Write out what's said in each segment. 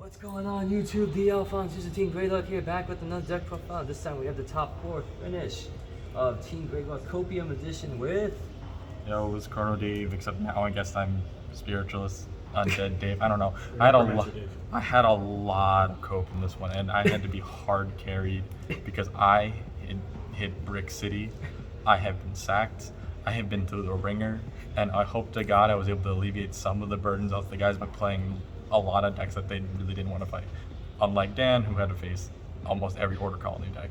What's going on YouTube? The Alphonsus D Team Gradelock here, back with another deck profile. This time we have the top 4 finish of Team Gradelock Copium Edition with... Yo, it was Chrono Dave, except now I guess I'm Spiritualist, Undead Dave. I don't know. I had a lot of cope in this one, and I had to be hard carried because I hit Brick City. I have been sacked. I have been to the ringer, and I hope to God I was able to alleviate some of the burdens off the guys by playing a lot of decks that they really didn't want to fight. Unlike Dan, who had to face almost every Order Colony deck.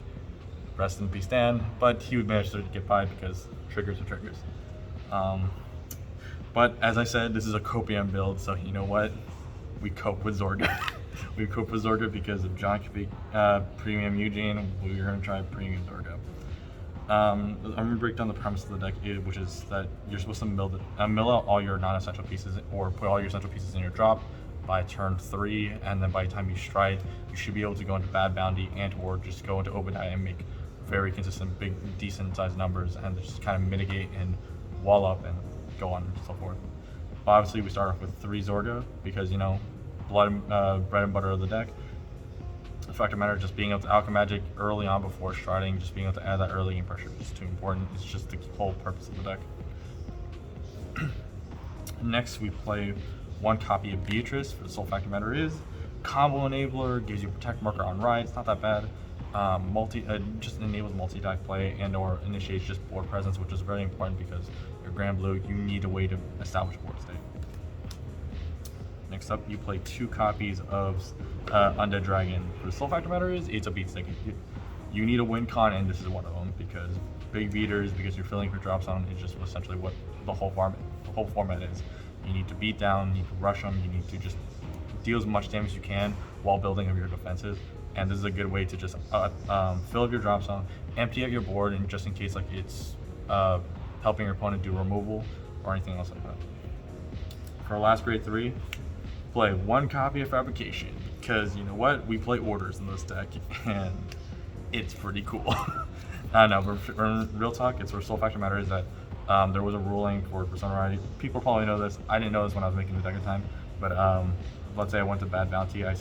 Rest in peace, Dan, but he would manage to get by because triggers are triggers. But as I said, this is a copium build, so you know what? We cope with Zorga. We cope with Zorga because of John Kavik, Premium Eugene. We're going to try Premium Zorga. I'm going to break down the premise of the deck, which is that you're supposed to mill out all your non-essential pieces or put all your essential pieces in your drop by turn 3, and then by the time you stride, you should be able to go into Bad Bounty and or just go into Open Eye and make very consistent, big, decent sized numbers and just kind of mitigate and wall up and go on and so forth. Obviously, we start off with 3 Zorga because, you know, bread and butter of the deck. The fact of the matter, just being able to Alchemagic early on before striding, just being able to add that early game pressure is too important. It's just the whole purpose of the deck. Next, we play 1 copy of Beatrice. For the sole fact of the matter is, combo enabler, gives you protect marker on ride. It's not that bad. Just enables multi-attack play and or initiates just board presence, which is very important because your Granblue, you need a way to establish board state. Next up, you play 2 copies of Undead Dragon. For the sole fact of the matter is, it's a beat stick. You need a win con, and this is one of them because big beaters, because you're filling your drop zone, is just essentially what the whole format is. You need to beat down, you need to rush them, you need to just deal as much damage as you can while building up your defenses. And this is a good way to just fill up your drop zone, empty out your board, and just in case like it's helping your opponent do removal or anything else like that. For our last grade 3, play 1 copy of Fabrication because you know what? We play orders in this deck and it's pretty cool. I know, but real talk, it's for sole fact of the matter is that there was a ruling for Persona Ride. People probably know this. I didn't know this when I was making the deck at the time, but let's say I went to Bad Bounty, I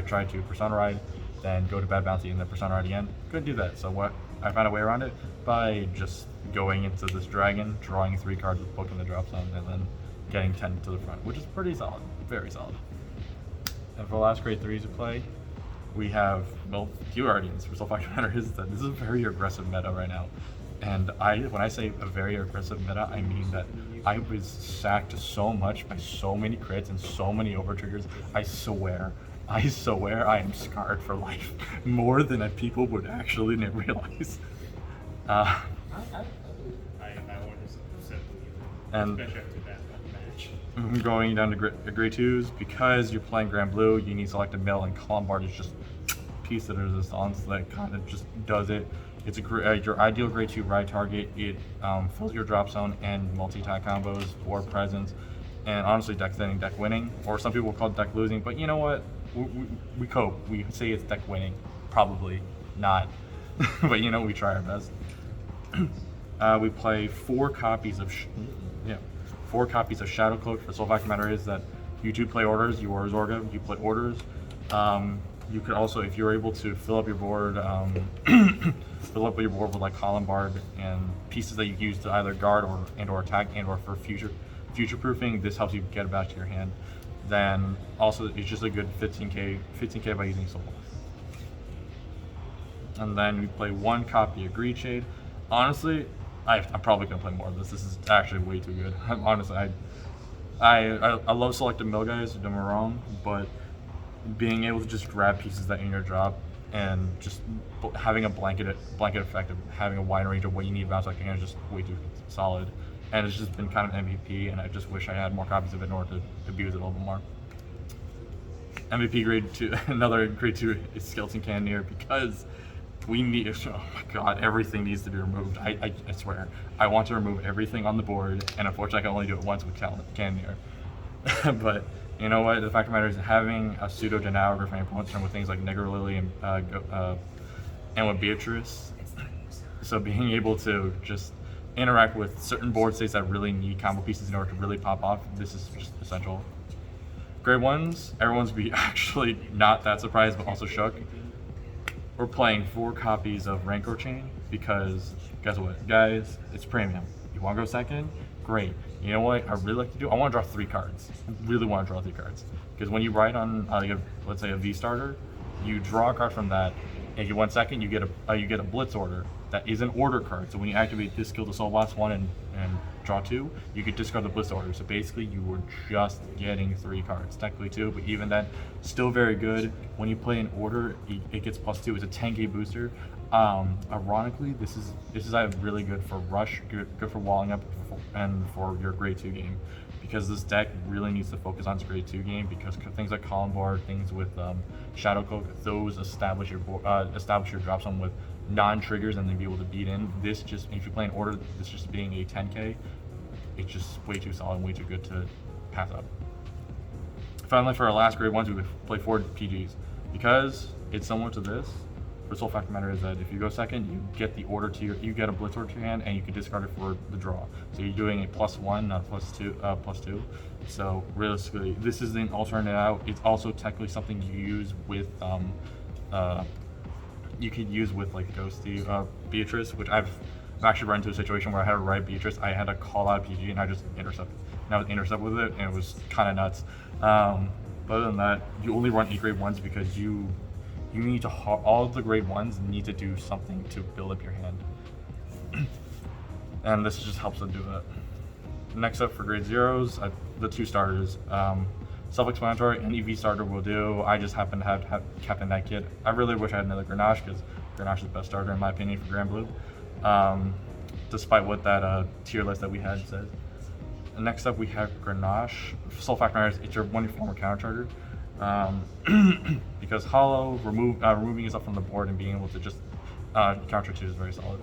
tried to Persona Ride, then go to Bad Bounty and then Persona Ride again. Couldn't do that, so what? I found a way around it by just going into this dragon, drawing 3 cards with book in the drop zone, and then getting 10 to the front, which is pretty solid, very solid. And for the last grade 3s to play, we have, well, Q Guardians. For sole fact of the matter is that this is a very aggressive meta right now. And when I say a very aggressive meta, I mean that I was sacked so much by so many crits and so many overtriggers. I swear I am scarred for life more than people would actually realize. I want to say and especially after that match. Going down to grade 2s, because you're playing Granblue, you need Selected Mill, and Columbard is just a piece of resistance that kind of just does it. It's your ideal grade 2 ride target. It fills your drop zone and multi-attack combos or presence, and honestly deck setting, deck winning, or some people call it deck losing, but you know what? We cope. We say it's deck winning. Probably not, but you know, we try our best. We play 4 copies of 4 copies of Shadow Cloak. For the sole fact of the matter is that you 2 play orders. You are Zorga. You play orders. You could also, if you're able to fill up your board, with like Columbard and pieces that you use to either guard or attack or for future proofing, this helps you get it back to your hand. Then also it's just a good 15k by using Soul. And then we play 1 copy of Greed Shade. Honestly, I'm probably gonna play more of this. This is actually way too good. Honestly, I love Selected Mill guys, don't get me wrong, but being able to just grab pieces that in your drop and just having a blanket effect of having a wide range of what you need bounce like is just way too solid. And it's just been kind of MVP, and I just wish I had more copies of it in order to abuse it a little bit more. MVP grade 2, another grade 2 is Skeleton Cannoneer because we need, oh my god, everything needs to be removed. I swear. I want to remove everything on the board, and unfortunately I can only do it once with Cannoneer. But you know what, the fact of the matter is having a pseudo denial for any opponent's turn with things like Nigger Lily and with Beatrice. So being able to just interact with certain board states that really need combo pieces in order to really pop off, this is just essential. grade ones, everyone's be actually not that surprised, but also shook. We're playing 4 copies of Rancor Chain because guess what, guys? It's premium. You want to go second? Great. You know what I really like to do? I want to draw 3 cards. I really want to draw 3 cards because when you ride on, let's say a V starter, you draw a card from that, and if you went second, you get a Blitz order that is an order card. So when you activate this skill to Soul Blast 1 and draw 2, you could discard the Blitz order. So basically, you were just getting 3 cards, technically 2, but even then, still very good. When you play an order, it gets +2. It's a 10k booster. Ironically, this is really good for rush, good for walling up, and for your grade 2 game, because this deck really needs to focus on its grade 2 game, because things like Column Bar, things with Shadow Cloak, those establish your drop zone with non-triggers and then be able to beat in. This just, if you play an order, this just being a 10k, it's just way too solid and way too good to pass up. Finally, for our last grade ones, we play 4 PGs because it's similar to this. The sole fact of the matter is that if you go second, you get the order to you get a Blitz order to your hand, and you can discard it for the draw. So you're doing a +1, not +2. So realistically, this is an alternate out. It's also technically something you use with you could use with like Ghosty Beatrice, which I've actually run into a situation where I had to write Beatrice. I had to call out PG and I just intercept. And I was intercept with it, and it was kind of nuts. But other than that, you only run 8 grade ones because you need to, all of the grade ones need to do something to build up your hand. And this just helps them do that. Next up for grade zeros, the 2 starters. Self-explanatory, any V starter will do. I just happen to have Captain that kid. I really wish I had another Grenache because Grenache is the best starter in my opinion for Granblue. Despite what that tier list that we had says. And next up we have Grenache. Soul Fact matters, it's one of your former counter trigger. Because Hollow, removing yourself from the board and being able to just counter 2 is very solid.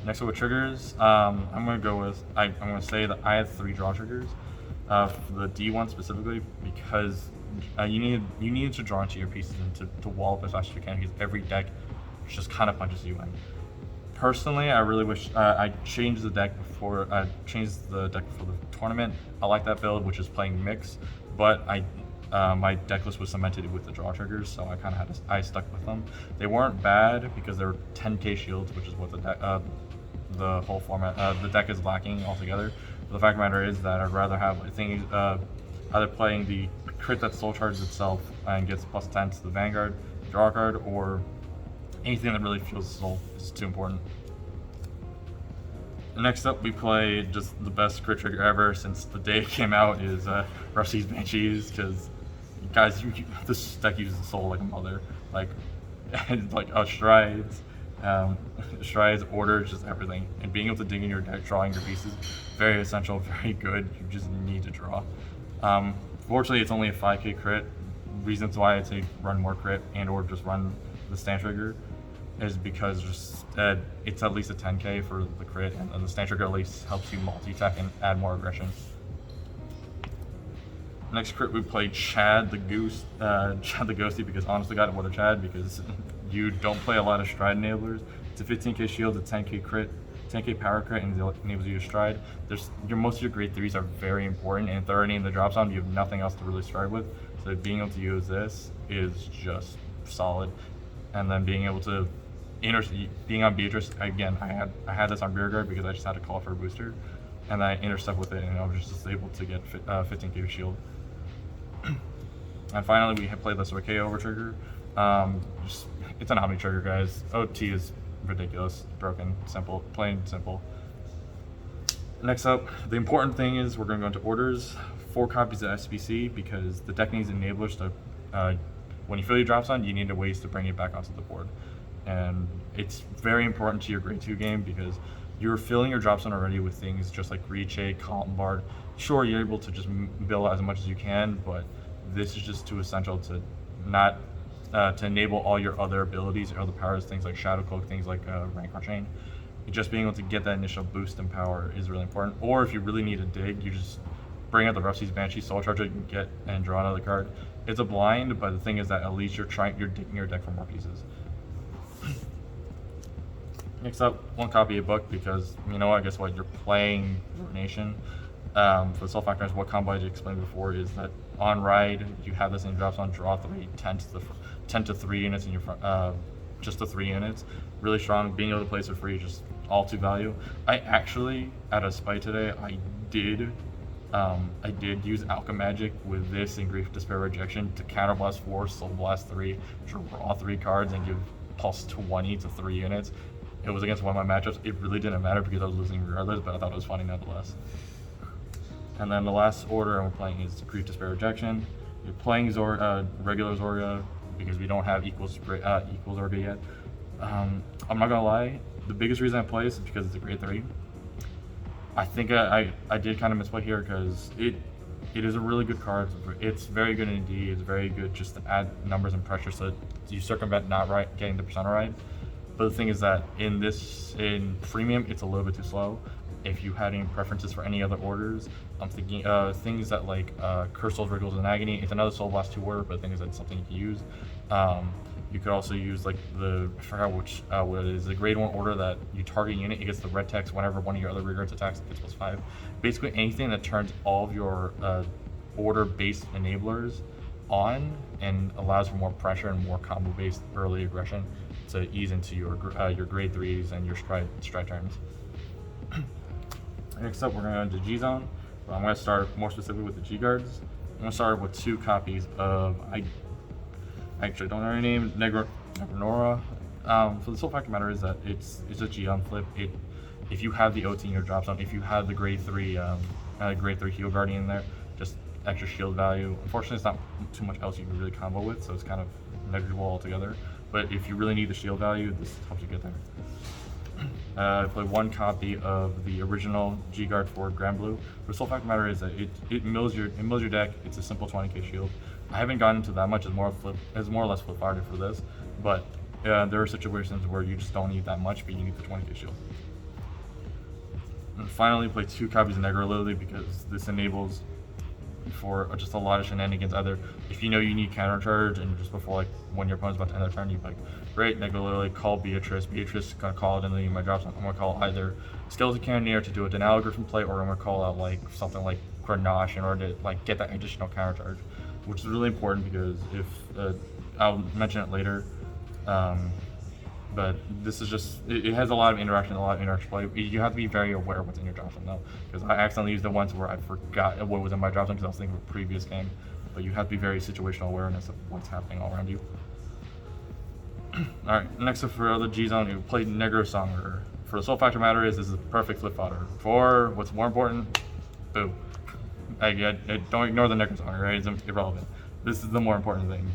Next up with triggers, I'm going to say that I had 3 draw triggers. For the D one specifically, because you need to draw into your pieces and to wall up as fast as you can, because every deck just kind of punches you in. Personally, I really wish I changed the deck before the tournament. I like that build, which is playing mix, but my deck list was cemented with the draw triggers, so I stuck with them. They weren't bad because they were 10k shields, which is what the whole format the deck is lacking altogether. But the fact of the matter is that I'd rather have either playing the crit that soul charges itself and gets +10 to the Vanguard draw card, or anything that really feels soul is too important. Next up, we play just the best crit trigger ever since the day it came out is Rusty's Banshees, because guys, this deck uses soul like a mother, like strides. Strides, orders, just everything, and being able to dig in your deck, drawing your pieces, very essential, very good. You just need to draw. Fortunately, it's only a 5k crit. Reasons why I'd say run more crit and or just run the stand trigger is because it's at least a 10k for the crit, and the stand trigger at least helps you multi-attack and add more aggression. Next crit, we played Chad the Goose, Chad the Ghosty, because honestly, God, what a Chad, because you don't play a lot of stride enablers. It's a 15k shield, a 10k crit, 10k power crit, and it enables you to stride. Most of your grade 3s are very important, and if they're already in the drop zone, you have nothing else to really stride with. So being able to use this is just solid. And then being able to being on Beatrice, again, I had this on Rearguard because I just had to call for a booster, and I intercept with it, and I was just able to get 15k shield. And finally, we played the Zorga over trigger. It's an omni trigger, guys. OT is ridiculous, broken, simple, plain simple. Next up, the important thing is we're going to go into orders. 4 copies of SBC, because the deck needs enablers to, when you fill your drop zone, you need ways to bring it back onto the board. And it's very important to your grade 2 game because you're filling your drop zone already with things just like Reach, Column Bar. Sure, you're able to just build as much as you can, but this is just too essential to not to enable all your other abilities, your other powers, things like Shadow Cloak, things like Rancor Chain. Just being able to get that initial boost in power is really important. Or if you really need a dig, you just bring out the Rusty's Banshee, Soul Charger, you can get and draw another card. It's a blind, but the thing is that at least you're digging your deck for more pieces. Next up, 1 copy of book, because you know what? Guess what? You're playing Nation. For the Soul Factor matters, what combo I explained before is that on ride you have this and it drops on draw 3, 10 to 3 units in your just the 3 units. Really strong. Being able to place it free, just all 2 value. I actually, at a spite today, I did use Alchemagic with this and Grief, Despair, Rejection to counterblast 4, Soul Blast 3, draw 3 cards, and give plus 20 to 3 units. It was against one of my matchups. It really didn't matter because I was losing regardless, but I thought it was funny nonetheless. And then the last order I'm playing is Grief, Despair, Rejection. You're playing regular Zorga because we don't have equal Zorga yet. I'm not gonna lie, the biggest reason I play this is because it's a grade 3. I think I did kind of misplay here because it is a really good card. It's very good indeed. It's very good just to add numbers and pressure so you circumvent not getting the persona right. But the thing is that in premium, it's a little bit too slow. If you had any preferences for any other orders, I'm thinking things that like Curse Souls, Rituals, and Agony. It's another Soul Blast 2 order, but the thing is that's something you can use. You could also use like I forgot what it is, the grade 1 order that you target a unit, it gets the red text whenever one of your other rearguards attacks, it gets +5. Basically anything that turns all of your order-based enablers on and allows for more pressure and more combo-based early aggression to ease into your grade 3s and your stride turns. Next up, we're going to go into G-Zone. I'm going to start more specifically with the G-Guards. I'm going to start with 2 copies of, I actually don't know her name, Negronora. So the sole fact of the matter is that it's a G-on flip. If you have the OT in your drop zone, if you have the grade 3 Heal Guardian in there, just extra shield value. Unfortunately, it's not too much else you can really combo with, so it's kind of negligible altogether. But if you really need the shield value, this helps you get there. I play 1 copy of the original G-Guard for Granblue. The sole fact of the matter is that it mills your deck. It's a simple 20k shield. I haven't gotten into that much. It's more or less flip-fired for this, but there are situations where you just don't need that much, but you need the 20k shield. And finally, play 2 copies of Negro Lily because this enables for just a lot of shenanigans. Either if you know you need counter charge and just before when your opponent's about to end their turn, you're like, great, Negro Lily, call Beatrice. Beatrice is gonna call it in my drop zone. I'm gonna call either Skeleton Cannoneer to do a Denali Griffin play, or I'm gonna call out something like Grenache in order to get that additional counter charge, which is really important because if I'll mention it later. But this is just, it has a lot of interaction, play. You have to be very aware of what's in your drop zone though, because I accidentally used the ones where I forgot what was in my drop zone because I was thinking of a previous game. But you have to be very situational awareness of what's happening all around you. Alright, next up for the G-Zone, you play Negro Songer. For the sole fact of the matter is, this is a perfect flip fodder. For what's more important, boo. I don't ignore the Negro Songer, right? It's irrelevant. This is the more important thing.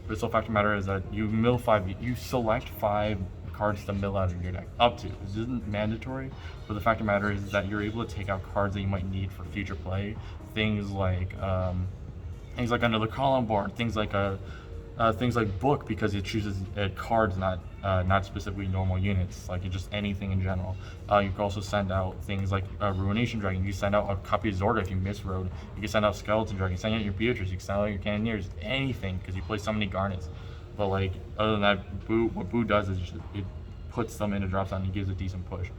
The sole fact of the matter is that you select 5 cards to mill out of your deck. Up to. This isn't mandatory, but the fact of the matter is that you're able to take out cards that you might need for future play. Things like another column board, things like book, because it chooses cards, not specifically normal units, like just anything in general. You can also send out things like Ruination Dragon. You can send out a copy of Zorga if you misroad. You can send out Skeleton Dragon. You can send out your Beatrice. You can send out your Cannoneers. Anything, because you play so many Garnets. But other than that, what Boo does is it puts them in a drop zone and gives a decent push.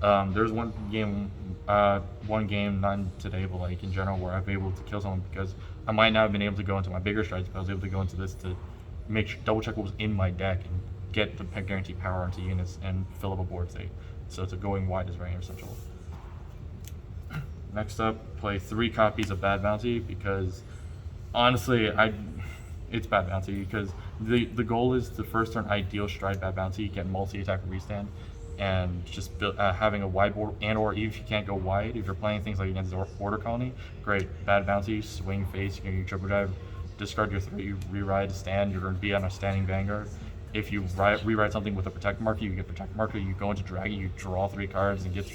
There's one game, not today, but in general, where I've been able to kill someone because I might not have been able to go into my bigger strides, but I was able to go into this to double check what was in my deck and get the guaranteed power into units and fill up a board state. So going wide is very essential. Next up, play 3 copies of Bad Bounty because honestly, it's Bad Bounty because the goal is the first turn ideal stride Bad Bounty, get multi-attack restand, and just having a wide board, and or even if you can't go wide, if you're playing things like against Order Colony, great, Bad Bounty, swing face, you can use triple drive, discard your 3, rewrite, stand, you're going to be on a standing Vanguard. If you rewrite something with a Protect marker, you get Protect marker, you go into Dragon, you draw 3 cards and get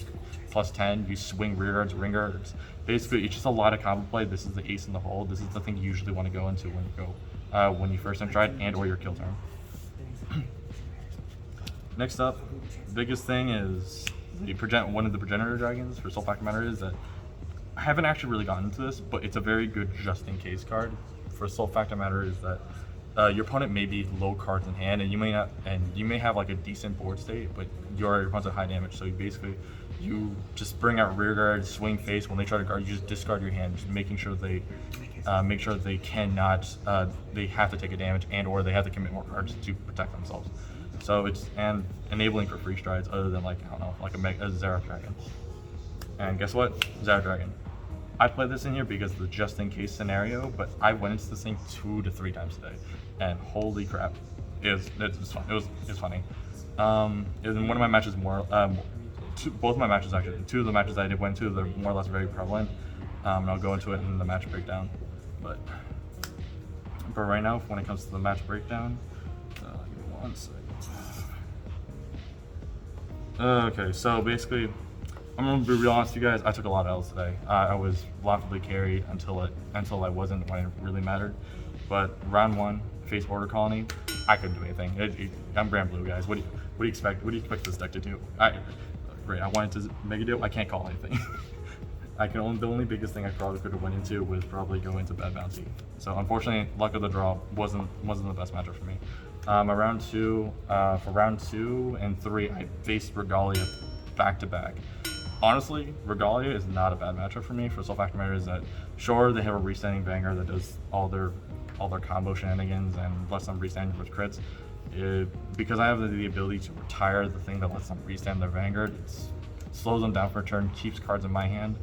+10, you swing rear guards, ring guards. Basically, it's just a lot of combo play. This is the ace in the hole. This is the thing you usually want to go into when you first enter and or your kill turn. Next up, biggest thing is one of the progenitor dragons. For sole fact of the matter is that I haven't actually really gotten into this, but it's a very good just in case card. For sole fact of the matter is that your opponent may be low cards in hand, and you may have like a decent board state, but your opponent's at high damage. So you just bring out rear guard, swing face. When they try to guard, you just discard your hand, just making sure they cannot, they have to take a damage and/or they have to commit more cards to protect themselves. So it's enabling for free strides other than like, I don't know, like a Xerath Dragon. And guess what? Xerath Dragon. I played this in here because of the just in case scenario, but I went into this thing 2 to 3 times today, and holy crap, it's fun. It was funny. In one of my matches, both of my matches actually, 2 of the matches I did went to, they're more or less very prevalent. And I'll go into it in the match breakdown. But right now, when it comes to the match breakdown, give me 1 second. Okay, so basically, I'm gonna be real honest with you guys. I took a lot of L's today. I was laughably carried until I wasn't when it really mattered. But round 1, face Order Colony, I couldn't do anything. I'm Granblue, guys. What do you expect? What do you expect this deck to do? Great. I wanted to Mega Deal. I can't call anything. The only biggest thing I probably could have went into was probably go into Bad Bounty. So unfortunately, luck of the draw wasn't the best matchup for me. For round 2 and 3, I faced Regalia back to back. Honestly, Regalia is not a bad matchup for me. For the sole fact of the matter is that, sure, they have a restanding Vanguard that does all their combo shenanigans and lets them restand with crits. Because I have the ability to retire the thing that lets them restand their Vanguard, it slows them down for a turn, keeps cards in my hand,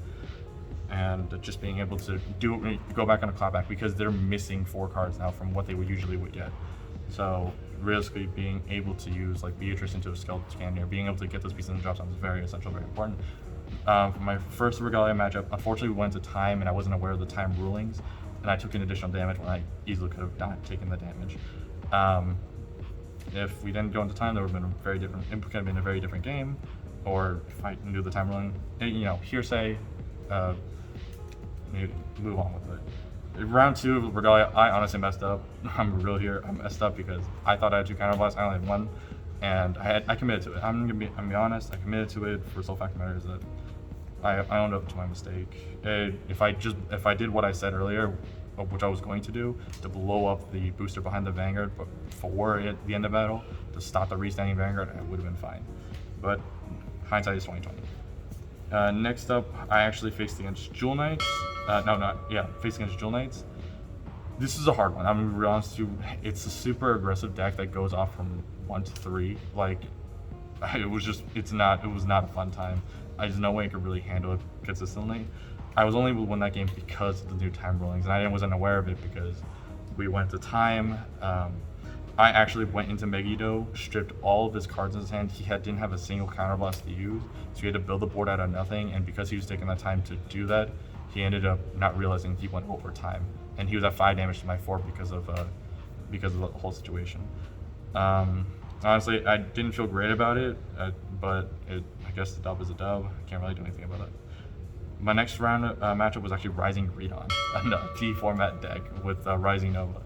and just being able to go back on a clapback because they're missing 4 cards now from what they usually would get. So realistically, being able to use like Beatrice into a Skeleton Scanner, being able to get those pieces in the drop zone is very essential, very important. For my first Regalia matchup, unfortunately we went to time and I wasn't aware of the time rulings, and I took an additional damage when I easily could have not taken the damage. If we didn't go into time, there would have been it could have been a very different game, or if I knew the time ruling, hearsay, move on with it. Round 2 of Regalia, I honestly messed up. I'm real here. I messed up because I thought I had 2 counterblasts. I only had 1, and I committed to it. I'm gonna be honest. I committed to it for the sole fact of the matter is that I owned up to my mistake. If I did what I said earlier, which I was going to do, to blow up the booster behind the Vanguard, but for the end of battle to stop the restanding Vanguard, it would have been fine. But hindsight is 2020. Next up, I actually faced against Jewel Knights. Faced against Jewel Knights. This is a hard one. I'm gonna be real honest with you. It's a super aggressive deck that goes off from 1 to 3. Like, it was not a fun time. There's no way I could really handle it consistently. I was only able to win that game because of the new time rulings, and I wasn't aware of it because we went to time. I actually went into Megiddo, stripped all of his cards in his hand. He didn't have a single counterblast to use, so he had to build the board out of nothing, and because he was taking that time to do that, he ended up not realizing he went over time, and he was at 5 damage to my 4 because of the whole situation. Honestly, I didn't feel great about it, but I guess the dub is a dub. I can't really do anything about it. My next round matchup was actually Rising Greedon, a T format deck with Rising Nova,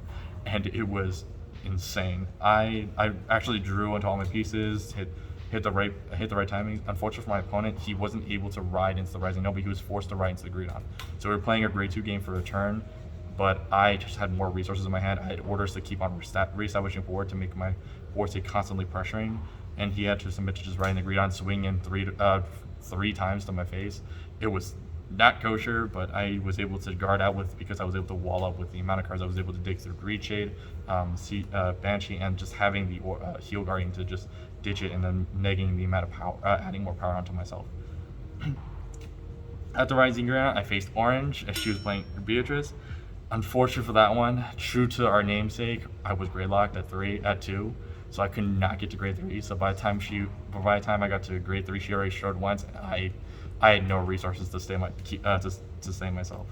and it was insane. I actually drew into all my pieces, hit the right timing. Unfortunately for my opponent, he wasn't able to ride into the Rising Nova. He was forced to ride into the Greedon. So we were playing a grade 2 game for a turn, but I just had more resources in my hand. I had orders to keep on reestablishing board to make my board stay constantly pressuring, and he had to submit to just riding the Greedon, swing in three times to my face. It was not kosher, but I was able to guard out because I was able to wall up with the amount of cards I was able to dig through Greed Shade, Banshee, and just having the Heal Guardian to just ditch it and then negating the amount of power, adding more power onto myself. At the Rising Ground, I faced Orange as she was playing Beatrice. Unfortunately for that one, true to our namesake, I was Gradelocked at 2, so I could not get to grade 3. So by the time I got to grade 3, she already showed once. I had no resources to stay myself.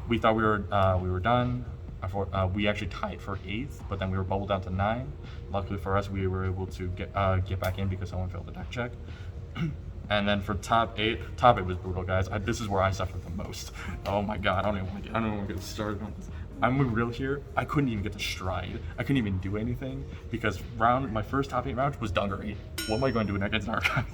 We thought we were done. We actually tied for 8th, but then we were bubbled down to 9. Luckily for us, we were able to get back in because someone failed the deck check. And then for top 8 was brutal, guys. This is where I suffered the most. Oh my god, I don't even want to get started on this. I'm real here. I couldn't even get to stride. I couldn't even do anything because my first top 8 round was Dungaree. What am I going to do against Archive?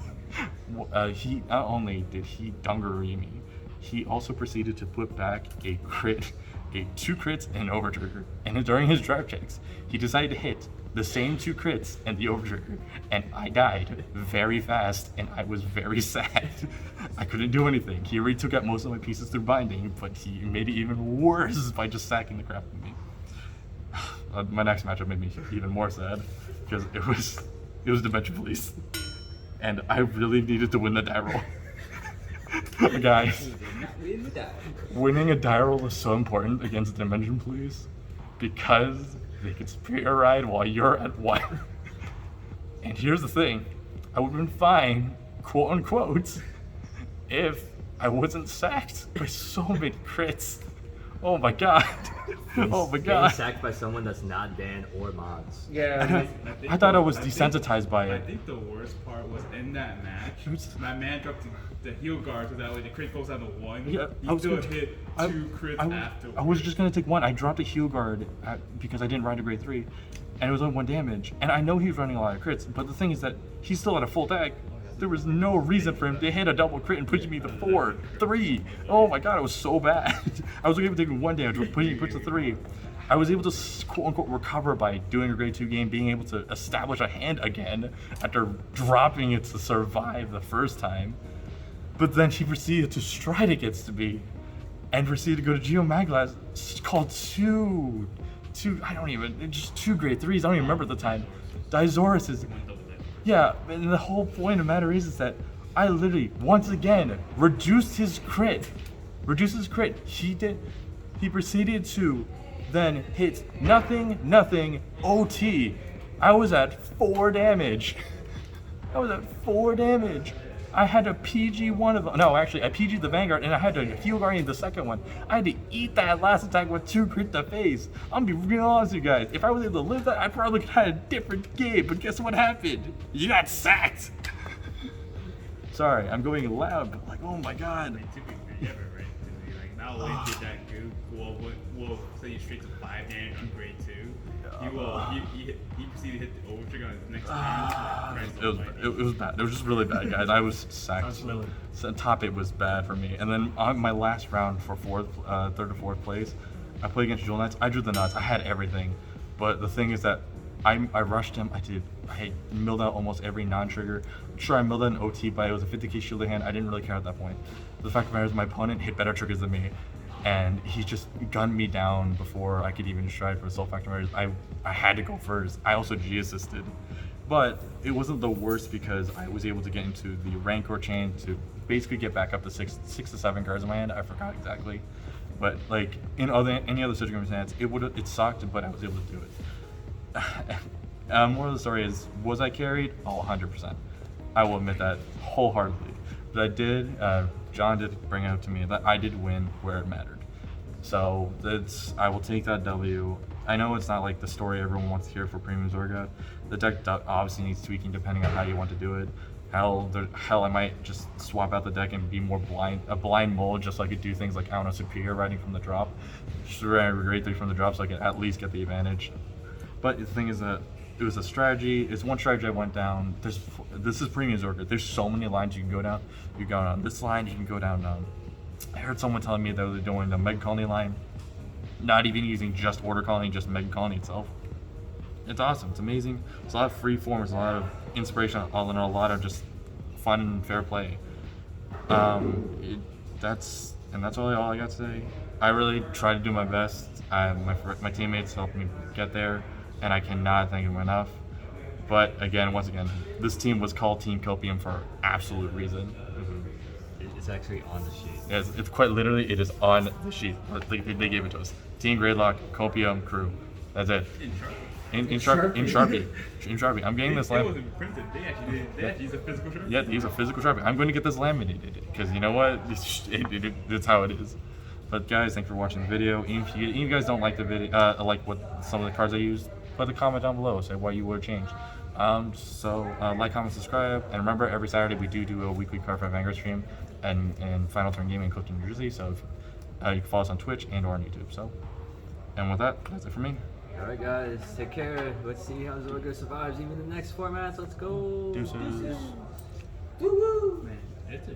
He not only did he Dungaree me, he also proceeded to put back a crit a 2 crits and an overtrigger. And during his draft checks, he decided to hit the same 2 crits and the overtrigger. And I died very fast, and I was very sad. I couldn't do anything. He already took out most of my pieces through binding, but he made it even worse by just sacking the crap out of me. My next matchup made me even more sad, because it was Dimension Police. And I really needed to win the die roll. Guys, winning a die roll is so important against Dimension Police because they can Superior Ride while you're at 1. And here's the thing, I would have been fine, quote unquote, if I wasn't sacked by so many crits. Oh my god. Oh my god. Getting sacked by someone that's not Dan or Mods. Yeah. I thought I was desensitized by I it. think the worst part was in that match. My man dropped the heel guard so that way the crit goes down to 1. Yeah, You still hit 2 crits afterwards. I was just gonna take 1. I dropped a heal guard because I didn't ride a grade 3, and it was only 1 damage. And I know he was running a lot of crits, but the thing is that he's still at a full deck. There was no reason for him to hit a double crit and push me to 4, 3. Oh my god, it was so bad. I was able to take 1 damage, but pushing to 3. I was able to quote unquote recover by doing a grade 2 game, being able to establish a hand again after dropping it to survive the first time. But then she proceeded to stride against me and proceeded to go to Geomaglas, called two, just 2 grade 3s. I don't even remember at the time. Dizorus is. Yeah, and the whole point of the matter is that I literally, once again, reduced his crit. He proceeded to then hit nothing, OT. I was at 4 damage. I had to PG one of them. No, actually, I PG'd the Vanguard and I had to heal Guardian the second one. I had to eat that last attack with 2 crit to face. I'm gonna be real honest with you guys. If I was able to live that, I probably could have had a different game. But guess what happened? You got sacked. Sorry, I'm going loud, but like, oh my god. To be fair, you have it right. Like, not only did that goo will send you straight to 5 damage on grade 2, he proceeded to hit the overtrigger on his next turn. It was bad. It was just really bad, guys. I was sacked. So top 8 was bad for me. And then on my last round for 3rd to 4th place, I played against Jewel Knights. I drew the nuts. I had everything. But the thing is that I rushed him. I milled out almost every non-trigger. Sure, I milled out an OT, but it was a 50k shielded hand. I didn't really care at that point. The fact of the matter is my opponent hit better triggers than me. And he just gunned me down before I could even stride for Soul Factor Matters. I had to go first. I also G-assisted. But it wasn't the worst because I was able to get into the Rancor chain to basically get back up to 6 to 7 cards in my hand. I forgot exactly. But like in any other circumstance, it sucked, but I was able to do it. More of the story is, was I carried? Oh, 100%. I will admit that wholeheartedly. But I did, John did bring it up to me that I did win where it mattered. So I will take that W. I know it's not like the story everyone wants to hear for Premium Zorga. The deck obviously needs tweaking depending on how you want to do it. Hell, I might just swap out the deck and be more a blind mold, just so I could do things like, I don't know, Superior Riding from the drop. Just grade 3 from the drop so I can at least get the advantage. But the thing is that it was a strategy. It's one strategy I went down. This is Premium Zorga. There's so many lines you can go down. You go down this line, you can go down. I heard someone telling me that they're doing the Mega Colony line, not even using just Order Colony, just Mega Colony itself. It's awesome. It's amazing. It's a lot of free forms, a lot of inspiration, and a lot of just fun and fair play. That's all I got to say. I really tried to do my best. My teammates helped me get there, and I cannot thank them enough. But once again, this team was called Team Copium for absolute reason. It's actually on the sheet. Yes, it's quite literally, it is on the sheet. They gave it to us. Team Gradelock, Copium, crew. That's it. In Sharpie. I'm getting this It wasn't printed. They actually used a physical Sharpie. Yeah, they use a physical Sharpie. I'm going to get this laminated because you know what? It's how it is. But guys, thanks for watching the video. Even if you guys don't like the video, like what some of the cards I used, put a comment down below. Say why you would change. Like, comment, subscribe, and remember every Saturday we do a weekly Card 5 Vanguard stream and Final Turn Gaming in Clifton, New Jersey. So you can follow us on Twitch and/or on YouTube. So, and with that, that's it for me. All right, guys, take care. Let's see how Zorga survives even the next formats. Let's go. Deuces. Woo woo. Man, it's a